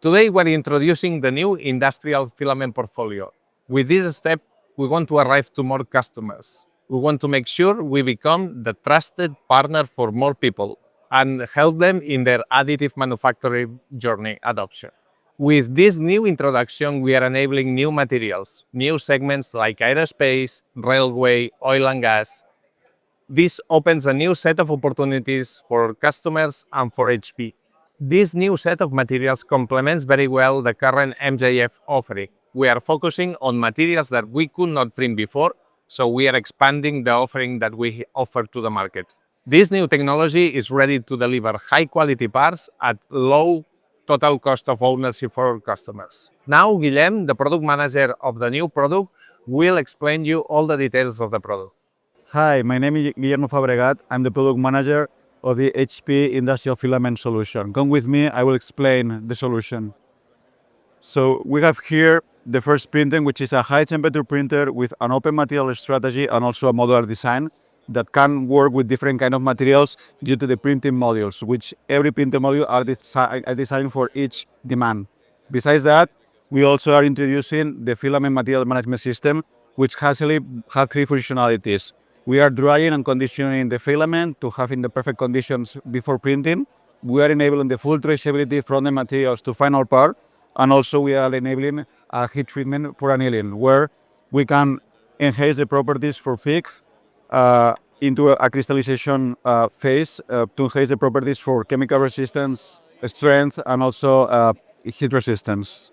Today, we're introducing the new industrial filament portfolio. With this step, we want to arrive to more customers. We want to make sure we become the trusted partner for more people and help them in their additive manufacturing journey adoption. With this new introduction, we are enabling new materials, new segments like aerospace, railway, oil and gas. This opens a new set of opportunities for customers and for HP. This new set of materials complements very well the current MJF offering. We are focusing on materials that we could not print before, so we are expanding the offering that we offer to the market. This new technology is ready to deliver high-quality parts at low total cost of ownership for our customers. Now, Guillem, the product manager of the new product, will explain you all the details of the product. Hi, my name is Guillermo Fabregat. I'm the product manager of the HP Industrial Filament solution. Come with me, I will explain the solution. So we have here the first printing, which is a high temperature printer with an open material strategy and also a modular design that can work with different kind of materials due to the printing modules, which every printing module are designed for each demand. Besides that, we also are introducing the filament material management system, which has three functionalities. We are drying and conditioning the filament to have in the perfect conditions before printing. We are enabling the full traceability from the materials to final part. And also we are enabling a heat treatment for annealing, where we can enhance the properties for thick into a crystallization phase to enhance the properties for chemical resistance, strength, and also heat resistance.